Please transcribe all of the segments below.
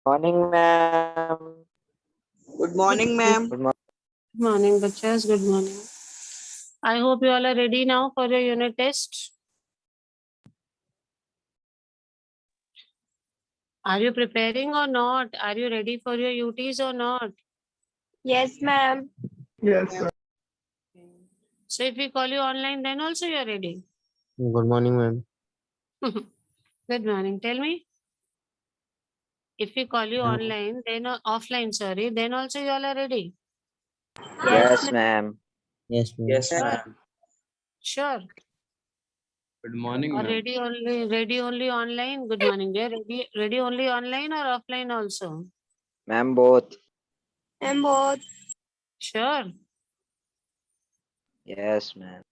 Morning, ma'am. Good morning, ma'am. Good morning. Good morning, Bachas. Good morning. I hope you all are ready now for your unit test. Are you preparing or not? Are you ready for your UTs or not? Yes, ma'am. Yes, sir. So if we call you online, then also you are ready. Good morning, ma'am. Good morning. Tell me. If we call you online, then offline, sorry, then also you all are ready. Yes, ma'am. Yes, ma'am. Yes, Sure. ma'am. Sure. Good morning, Or ma'am. ready only online. Good morning. Dear. Ready only online or offline also? Ma'am, both. And both. Sure. Yes, ma'am.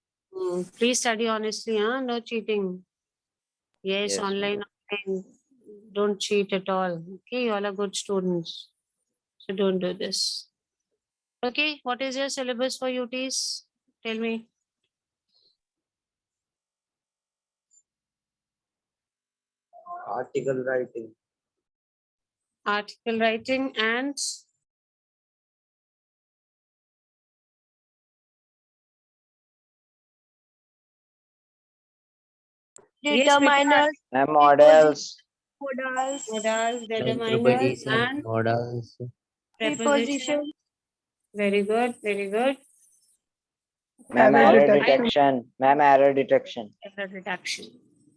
Please study honestly, huh? No cheating. Yes, Yes, online, offline. Don't cheat at all. Okay, you all are good students. So don't do this. Okay, what is your syllabus for UTs? Tell me. Article writing. Article writing and Determiners, Ma'am, models. modals, modals, determiners, Preposition, and models. preposition. preposition, Very good, very good. Ma'am, error detection. Ma'am, error detection. Error detection.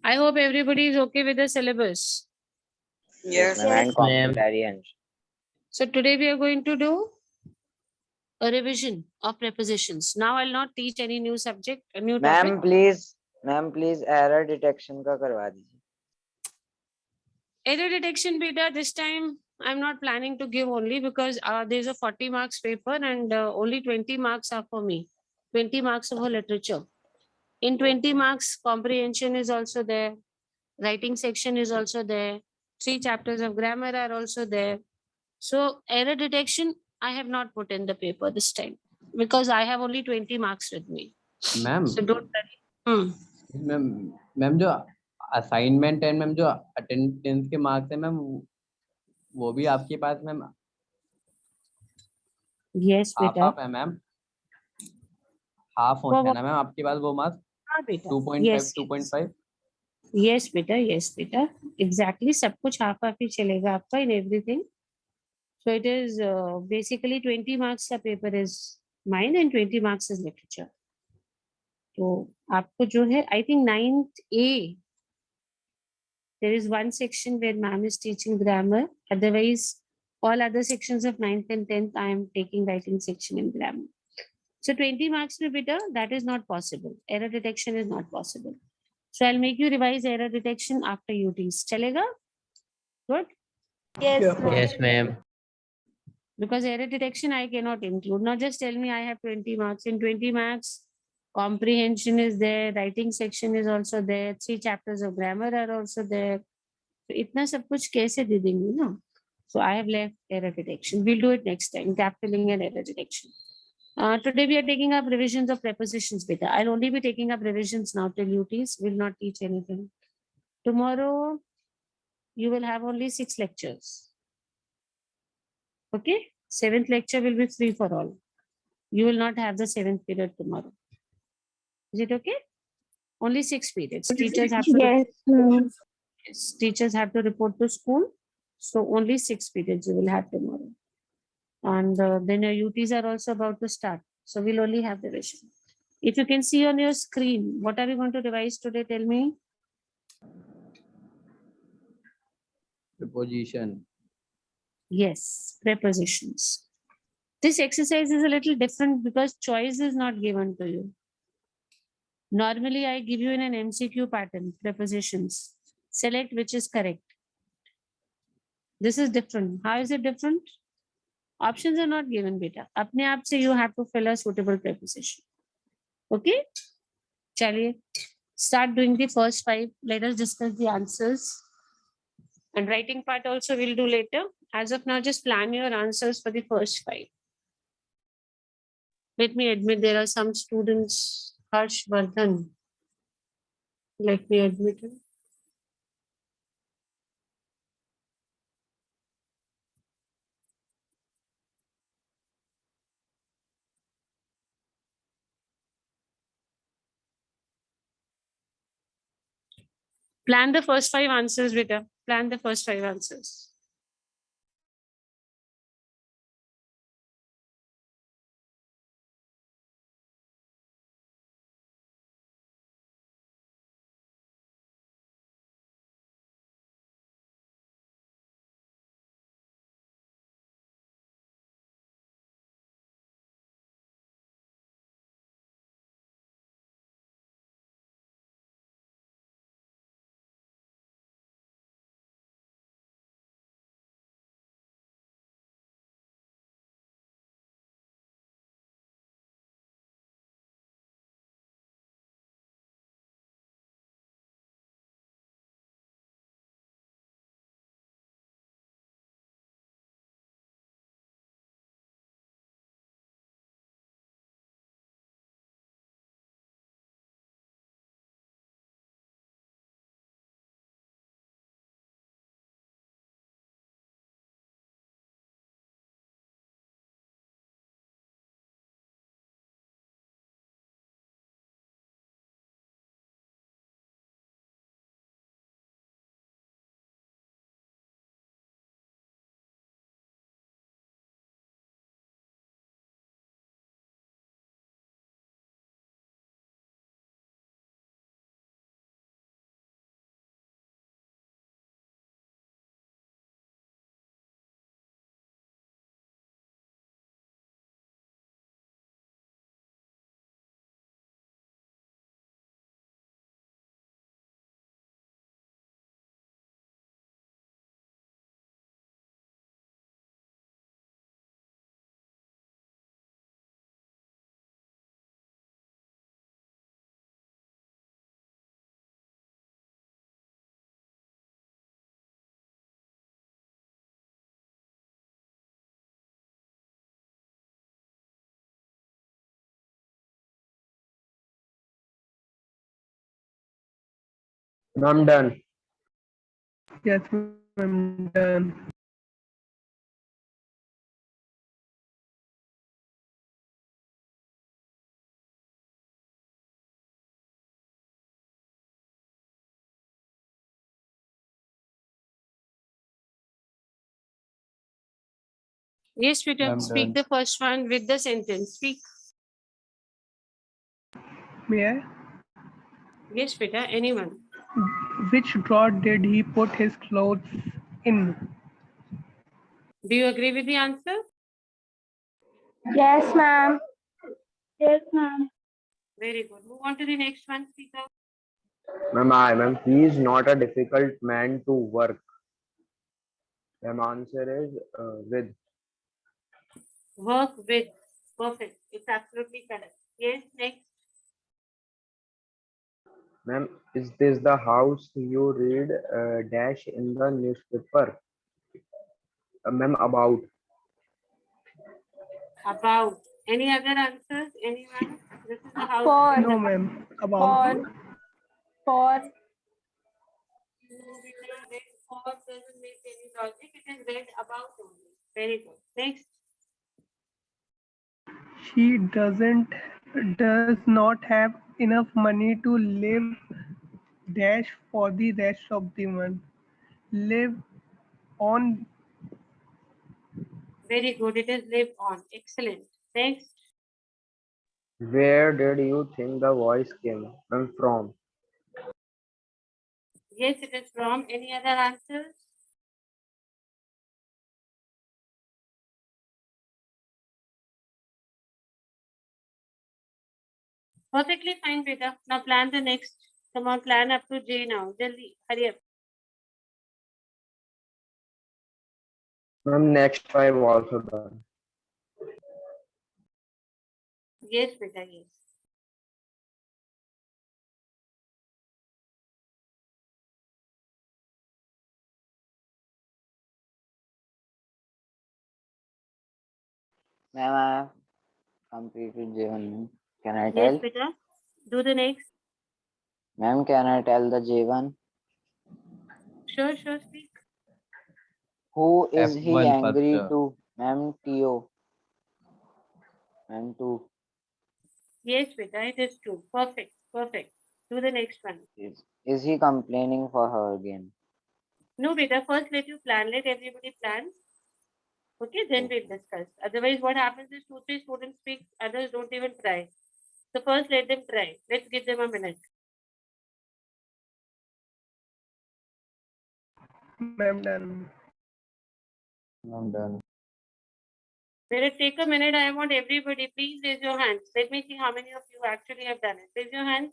I hope everybody is okay with the syllabus. Yes, Ma'am, and complementarians. So today we are going to do a revision of prepositions. Now I'll not teach any new subject, a new topic. Ma'am, please error detection का करवा दीजिए. Error detection beta, this time I'm not planning to give only because there's a 40 marks paper and only 20 marks are for me. 20 marks of a literature. In 20 marks, comprehension is also there. Writing section is also there. 3 chapters of grammar are also there. So error detection, I have not put in the paper this time because I have only 20 marks with me. Ma'am. So don't worry. Ma'am जो assignment है ma'am, जो attendance के marks है ma'am, वो भी आपके पास ma'am? Yes, beta. Half है ma'am, half होता है ना मैम आपके पास वो मार्क्स? हाँ बेटा. 2.5 Yes, 2.5. yes बेटा, yes बेटा. Exactly, सब कुछ हाफ हाफ ही चलेगा आपका in everything. So it is basically 20 marks का paper is mine and 20 marks is literature. तो आपको जो है, I think 9th A, there is one section where ma'am is teaching grammar. Otherwise, all other sections of 9th and 10th, I am taking writing section and grammar. So 20 marks में बेटा, that is not possible. Error detection is not possible. So I'll make you revise error detection after UTs. चलेगा? Good. Yes, ma'am. Yes, ma'am. Because error detection I cannot include. Not just tell me I have 20 marks. In 20 marks, comprehension is there, writing section is also there, 3 chapters of grammar are also there. So इतना सब कुछ कैसे दे देंगे ना? So I have left error detection. We'll do it next time, gap filling and error detection. Today we are taking up revisions of prepositions beta. I'll only be taking up revisions now till UTs. Will not teach anything. Tomorrow you will have only 6 lectures. Okay, 7th lecture will be free for all. You will not have the 7th period tomorrow. Is it okay? Only 6 periods. Teachers have to Yes, ma'am. yes, teachers have to report to school. So only 6 periods you will have tomorrow. And then your UTs are also about to start. So we'll only have revision. If you can see on your screen, what are we going to revise today? Tell me. Preposition. Yes, prepositions. This exercise is a little different because choice is not given to you. Normally, I give you in an MCQ pattern, prepositions. Select which is correct. This is different. How is it different? Options are not given, beta. Apne aap se you have to fill a suitable preposition. Okay? Chaliye. Start doing the first 5. Let us discuss the answers. And writing part also we'll do later. As of now, just plan your answers for the first 5. Let me admit there are some students. Harsh Vardhan. Let me admit it. Plan the first 5 answers, beta. Plan the first 5 answers. I'm done. Yes, ma'am. Done. Yes, Peter, I'm speak done. the first one with the sentence. Speak. May I? Yes, Peter, anyone. Which drawer did he put his clothes in? Do you agree with the answer? Yes, ma'am. Yes, ma'am. Very good. Move on to the next one, Peter. Ma'am, he is not a difficult man to work. Ma'am, answer is with. Work with. Perfect. It's absolutely correct. Yes, next. Ma'am, is this the house you read dash in the newspaper? Ma'am, about. About. Any other answers? Anyone? This is the house. For. No, ma'am. About. For. For doesn't make any logic. It is read about only. Very good. Next. She does not have enough money to live dash for the rest of the month. Live on. Very good. It is live on. Excellent. Next. Where did you think the voice came? Ma'am, from. Yes, it is from. Any other answers? Perfectly fine, Beta. Now plan the next. Come on, plan up to J now. Jaldi, hurry up. Ma'am, next 5 also done. Yes, Beta, yes. Ma'am, I have completed J1. Can I Yes, tell? Beta. Do the next. Ma'am, can I tell the J1? Sure, speak. Who is he F1 angry first. to? Ma'am, TO. Ma'am, 2. Yes, Beta, it is true. Perfect. Do the next one. Is he complaining for her again? No, Beta, first let you plan. Let everybody plan. Okay, then we'll discuss. Otherwise, what happens is 2-3 students speak, others don't even try. So first let them try. Let's give them a minute. Ma'am, done. I'm done. Let it take a minute. I want everybody, please raise your hands. Let me see how many of you actually have done it. Raise your hands.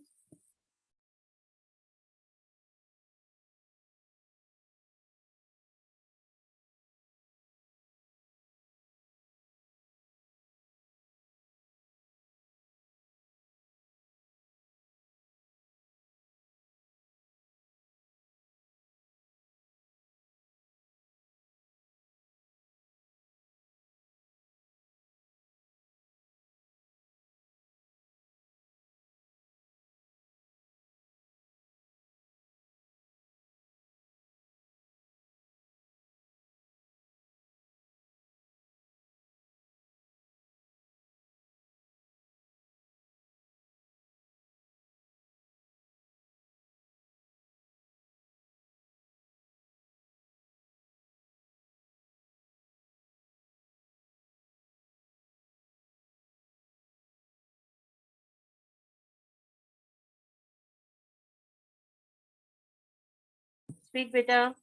Speak, Beta.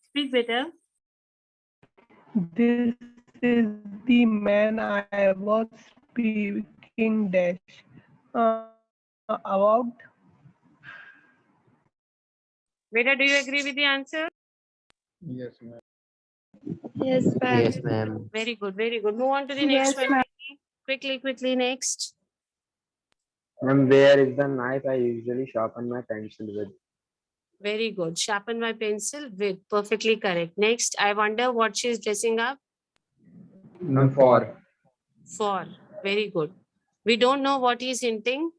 Speak, Beta. This is the man I was speaking dash about. Beta, do you agree with the answer? Yes, ma'am. Yes, ma'am. Yes, ma'am. Very good. Move on to the Yes, next one. ma'am. Quickly, next. Ma'am, where is the knife I usually sharpen my pencil with? Very good. Sharpen my pencil with. Perfectly correct. Next, I wonder what she's dressing up Ma'am, for. for. Very good. We don't know what he's hinting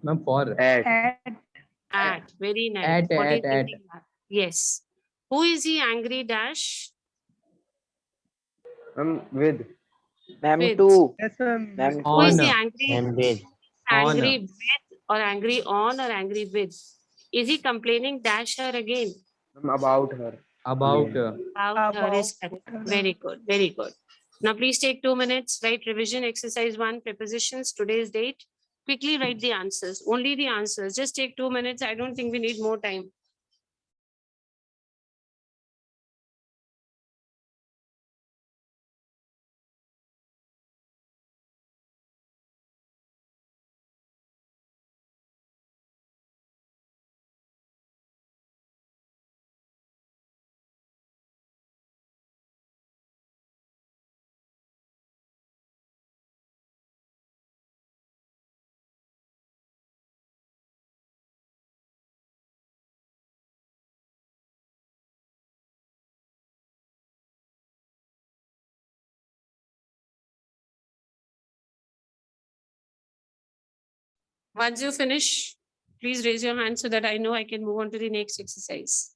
Ma'am, for. At. at. Very nice. What is At. hinting at? Yes. Who is he angry dash Ma'am, with. Ma'am, with? two. Yes, ma'am. Ma'am, Who is On. he angry? On. Angry with or angry on or angry with? Is he complaining dash her again? Ma'am, about her. About. About her is correct. her. Very good. Very good. Now please take 2 minutes. Write revision exercise 1 prepositions, today's date. Quickly write the answers. Only the answers. Just take 2 minutes. I don't think we need more time. Once you finish, please raise your hand so that I know I can move on to the next exercise.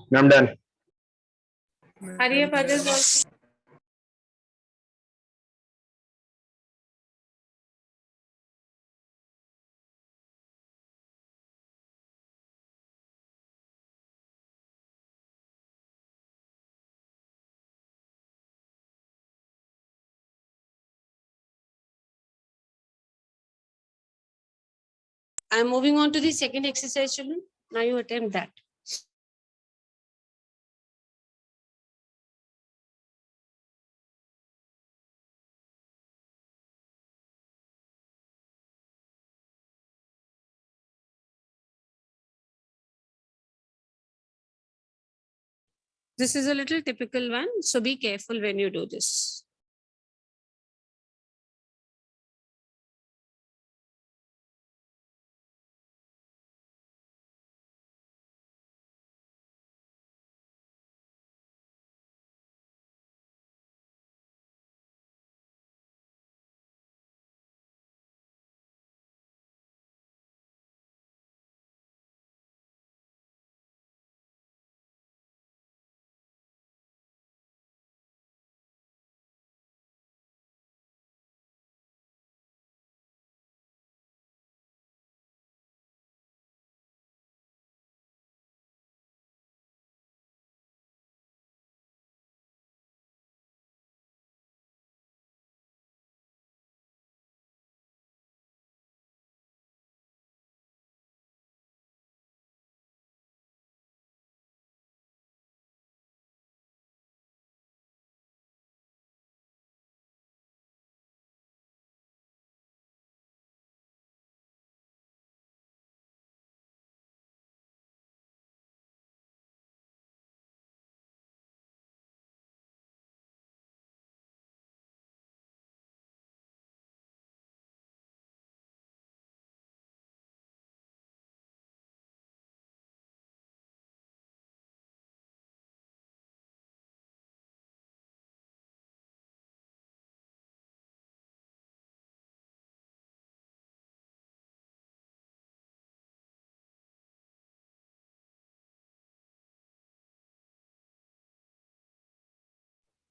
Ma'am, done. Hurry up, others also. I'm moving on to the second exercise, children. Now you attempt that. This is a little typical one, so be careful when you do this.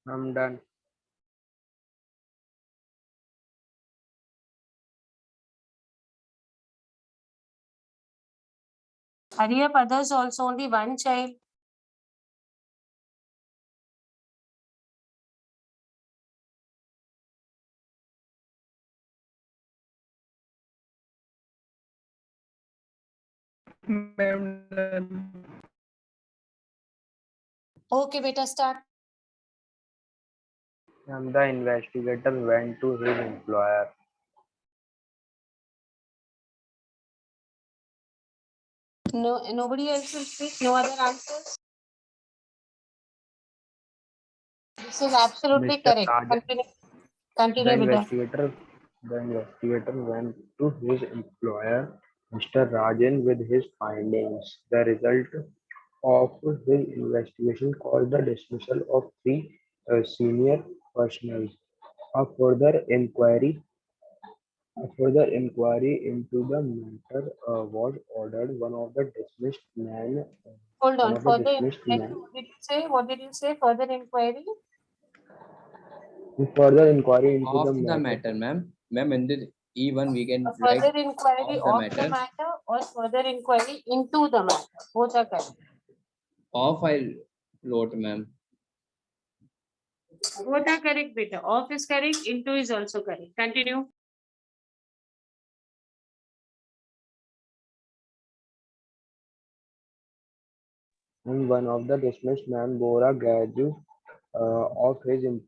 I'm done. Hurry up, others also, only one child. Ma'am, done. Okay, beta, start. The investigator went to his employer. No, nobody else will speak. No other answers. This is absolutely Mr. correct. Rajan, Continue, the continue, beta. investigator went to his employer, Mr. Rajan, with his findings. The result of his investigation caused the dismissal of three senior personnel. A further inquiry into the matter was ordered. Hold One on. of the Further, dismissed did men. you say? What did you say? Further inquiry? Further inquiry into Of the the matter. matter, ma'am. Ma'am, in this E1 we A can further write inquiry of the of the matter. matter or further inquiry into the matter. Both are correct. Of I wrote, ma'am. Both are correct, beta. Of is correct. Into is also correct. Continue. And one of the dismissed men bore a grudge of his No,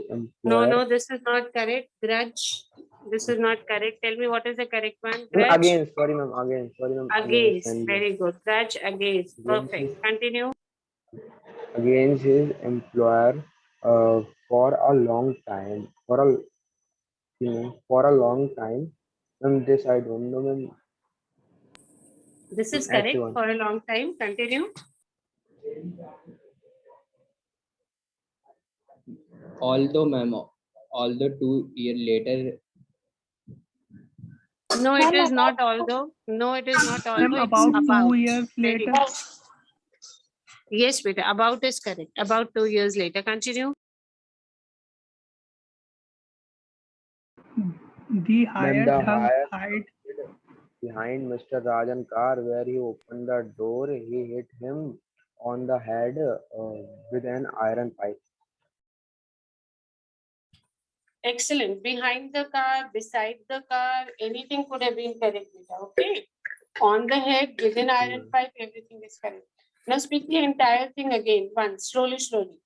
employer. no, this is not correct. Grudge. This is not correct. Tell me what is the correct one? Grudge. Against, sorry ma'am, against Against. Very good. Grudge against. against his, Perfect. Continue. against his employer for a long time. For a long time. And this I don't know, ma'am. This is correct H1. for a long time. Continue. Although, ma'am, although 2 years later, No, it is not although. No, it is not Ma'am, although. It's about about. 2 years Very later. good. Yes, beta. About is correct. About 2 years later. Continue. The Ma'am, hired the thug hire hid behind Mr. Rajan car where he opened the door. He hit him on the head with an iron pipe. Excellent. Behind the car, beside the car, anything could have been correct, beta. Okay. On the head, within iron pipe, everything is correct. Now speak the entire thing again, once, slowly, slowly.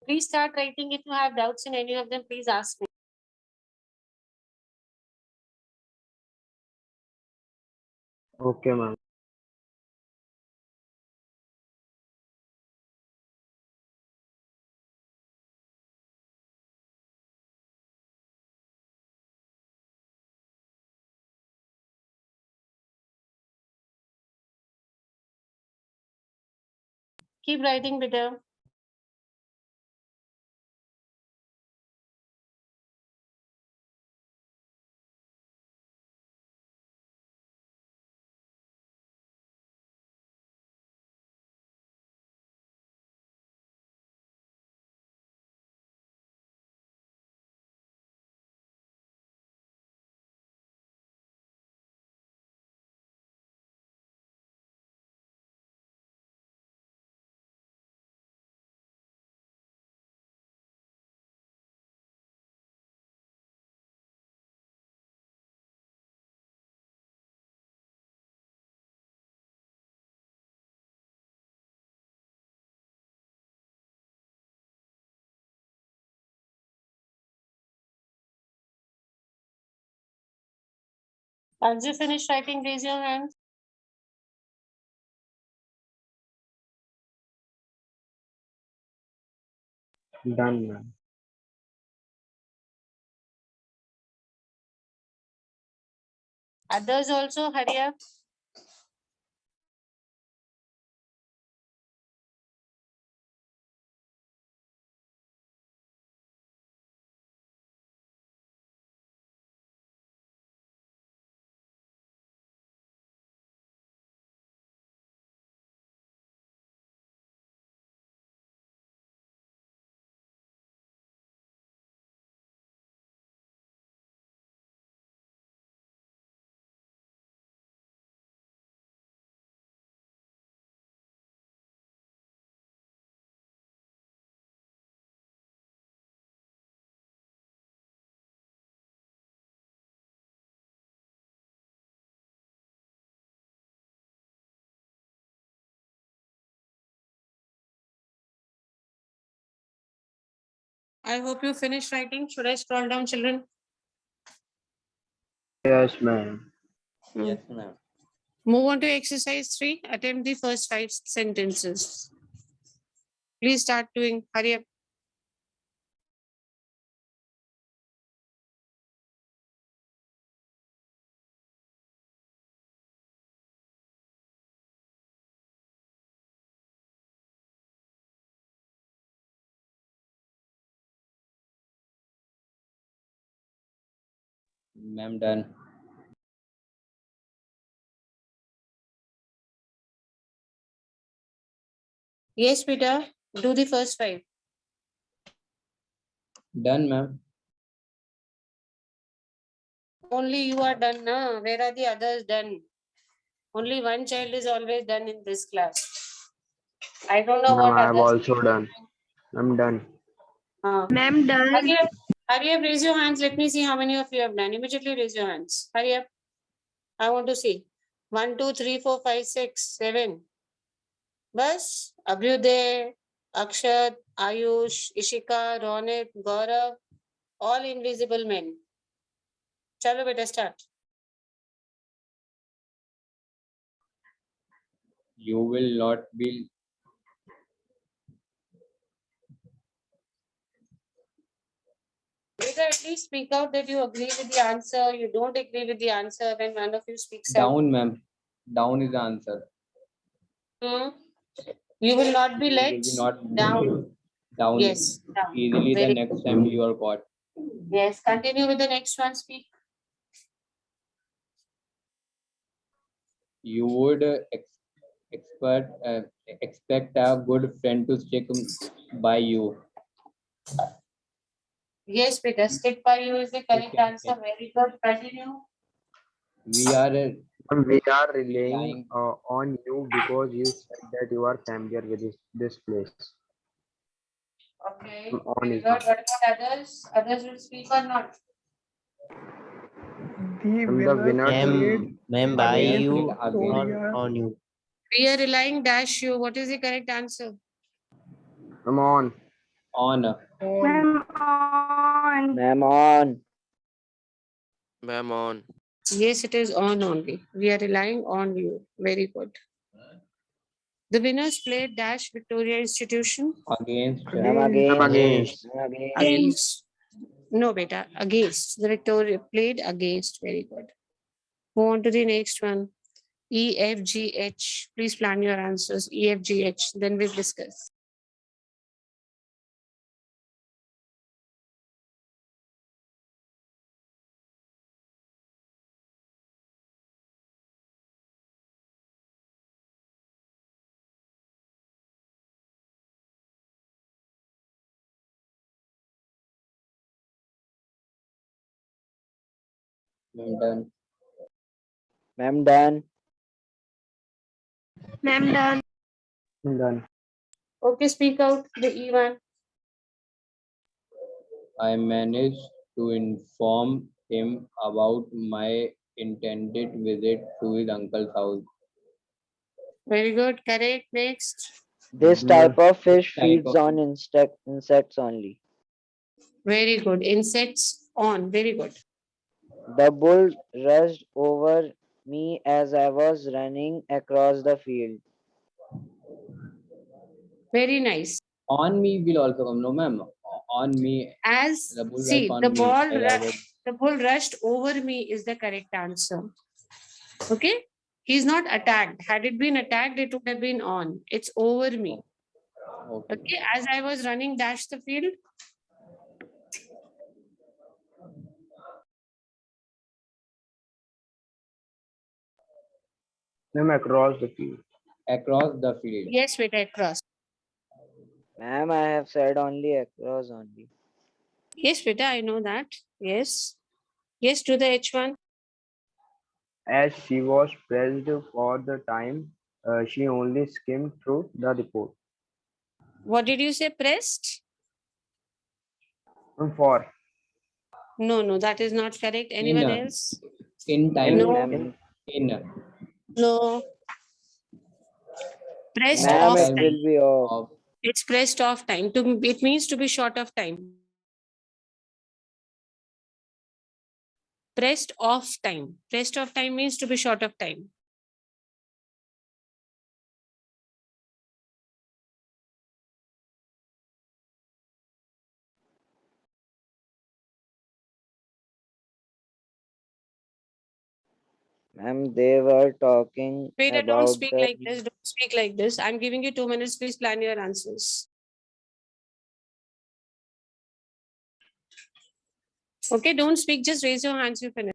Please start writing. If you have doubts in any of them, please ask me. Okay, ma'am. Keep writing, beta. Once you finish writing, raise your hand. Done, ma'am. Others also, hurry up. I hope you finished writing. Should I scroll down, children? Yes, ma'am. Yes, ma'am. Move on to exercise 3. Attempt the first 5 sentences. Please start doing. Hurry up. Ma'am, done. Yes, Peter. Do the first 5. Done, ma'am. Only you are done, na? Where are the others done? Only one child is always done in this class. I don't know Ma'am, what I have others. also done. I'm done. Ma'am, done. Hurry up. Hurry up, raise your hands. Let me see how many of you have done. Immediately raise your hands. Hurry up. I want to see. 1, 2, 3, 4, 5, 6, 7. Bas, Abhyuday, Akshat, Ayush, Ishika, Ronit, Gaurav, all invisible men. Chalo beta, start. You will not be. Beta, at least speak out that you agree with the answer. You don't agree with the answer when one of you speaks out. Down, ma'am. Down is the answer. You will not be You let will be not down. down Yes, down. easily the Very next time you are caught. Yes, continue with the next one. Speak. You would expect a good friend to stick by you. Yes, Peter. Stick by you is the correct Okay. answer. Very good. Continue. We are Ma'am, we are relying Relying. on you because you said that you are familiar with this place. Okay. On Very is good. What about others? Others will speak or not? The the winner winner played Ma'am, by Again, you against or Victoria. on you? We are relying dash you. What is the correct answer? Come on. on. On. Ma'am, on. Ma'am, on. Ma'am, on. Yes, it is on only. We are relying on you. Very good. The winners played dash Victoria Institution. Against. Ma'am, Against. Ma'am, against. against. Ma'am, against. Against. No, beta. Against. The Victoria played against. Very good. Move on to the next one. E, F, G, H. Please plan your answers. E, F, G, H. Then we'll discuss. Ma'am, done. Ma'am, done. Ma'am, done. I'm done. Okay, speak out the E one. I managed to inform him about my intended visit to his uncle's house. Very good. Correct. Next. This Yeah. type of fish Type feeds of- on insects only. Very good. Insects on. Very good. The bull rushed over me as I was running across the field. Very nice. On me will also come. No, ma'am. On me. As The bull see rushed on the me ball, as I was- the bull rushed over me is the correct answer. Okay. He's not attacked. Had it been attacked, it would have been on. It's over me. Okay. Okay. As I was running dash the field. Ma'am, across the field. Across the field. Yes, wait, across. Ma'am, I have said only across only. Yes, beta, I know that. Yes. Yes, to the H1. As she was pressed for the time, she only skimmed through the report. What did you say? Pressed? For No, that is not correct. Anyone In, else? In time. No. Ma'am, In. No. Pressed ma'am, off it time. will be off. Of It's pressed off time. It means to be short of time. Pressed of time. Pressed of time means to be short of time. Ma'am, they were talking Peter, don't about speak the like this. Don't speak like this. I'm giving you 2 minutes. Please plan your answers. Okay, don't speak. Just raise your hands. You finish.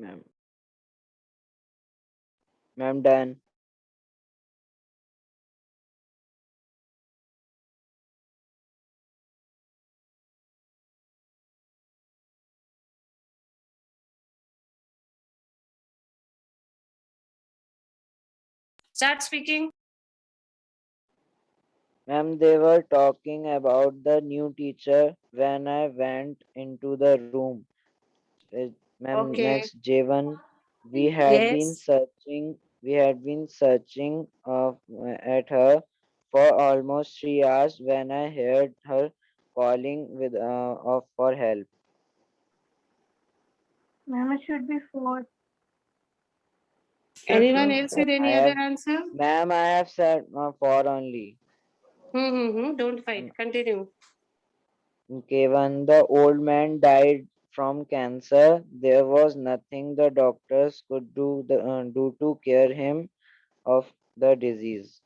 ma'am. Ma'am, done. Start speaking. Ma'am, they were talking about the new teacher when I went into the room. Ma'am, Okay. next J1, we had been Yes. searching. We had been searching at her for almost 3 hours when I heard her calling for help. Ma'am, it should be 4. Anyone else with I any other have, answer? ma'am, I have said four only. Don't fight. Continue. Okay, when the old man died from cancer, there was nothing the doctors could do to cure him of the disease.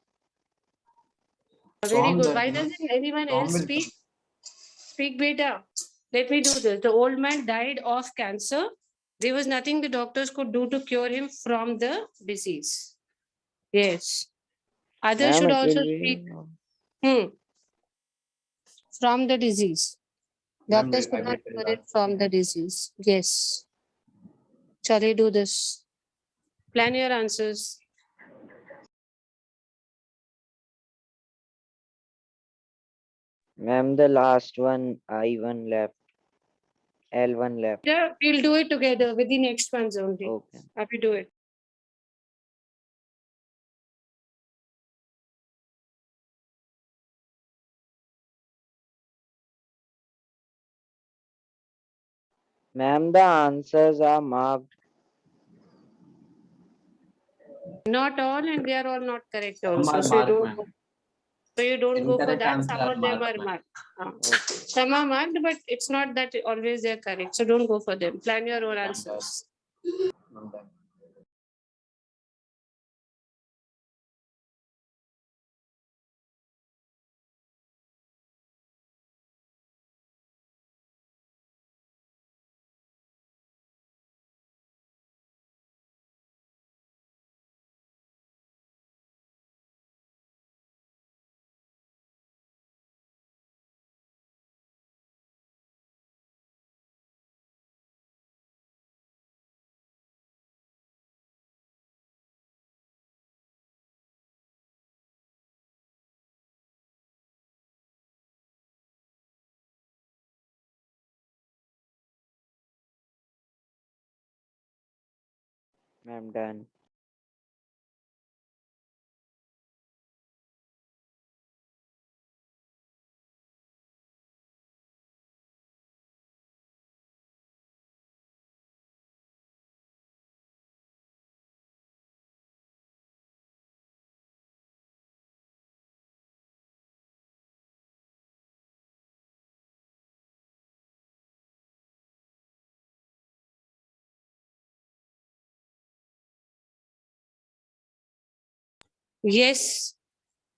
Very From good. the Why disease. doesn't anyone From else will speak? Speak, beta. Let me do this. The old man died of cancer. There was nothing the doctors could do to cure him from the disease. Yes. Others Ma'am, should it will also speak. be. From the disease. Ma'am, Doctors could I not will tell cure that. it from the disease. Yes. Shall we do this? Plan your answers. Ma'am, the last one, I1 left. L1 left. Yeah, we'll do it together with the next ones only. Okay. Happy do it. Ma'am, the answers are marked. Not all, and they are all not correct Some also. are So you marked, don't ma'am. go, so you don't go for Incorrect that. answer Some are of them marked, are ma'am. marked. Okay. Some are marked, but it's not that always they're correct. So don't go for them. Plan your own Ma'am, answers. Ma'am, done. Ma'am, done. Yes,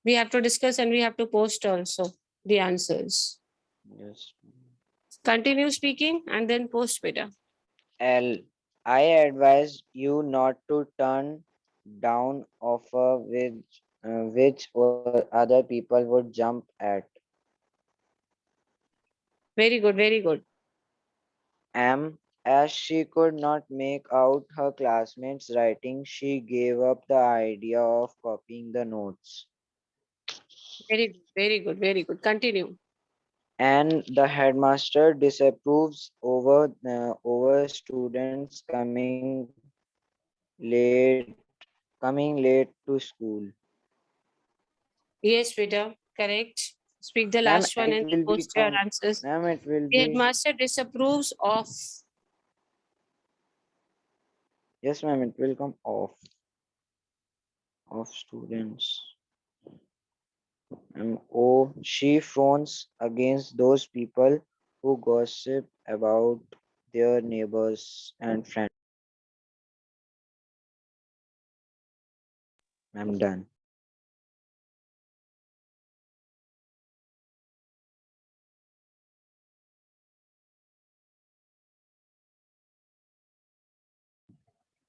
we have to discuss and we have to post also the answers. Yes. Continue speaking and then post, beta. L. I advise you not to turn down offer which other people would jump at. Very good, very good. As she could not make out her classmates' writing, she gave up the idea of copying the notes. Very good, very good, very good. Continue. And the headmaster disapproves over students coming late to school. Yes, Peter, correct. Speak the Ma'am, last one it and will post your become. answers. Ma'am, it will The be. headmaster disapproves of. Yes, ma'am, it will come of students. She frowns against those people who gossip about their neighbors and friends. I'm done.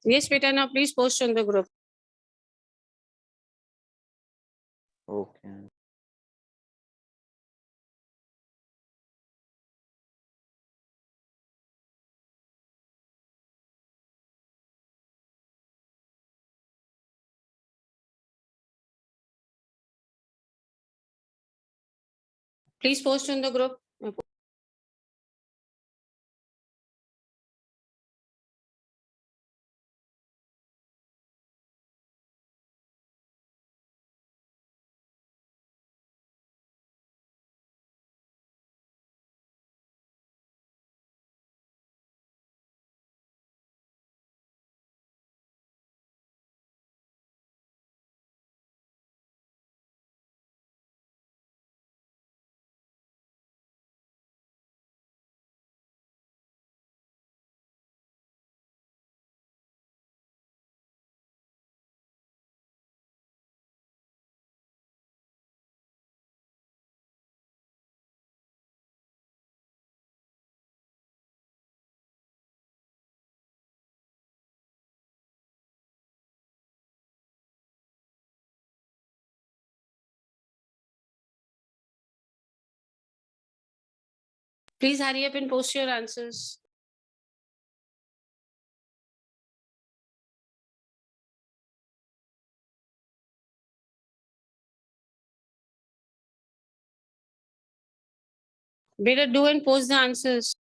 Yes, Peter, now please post on the group. Okay. Please post on the group. Please hurry up and post your answers. Better do and post the answers.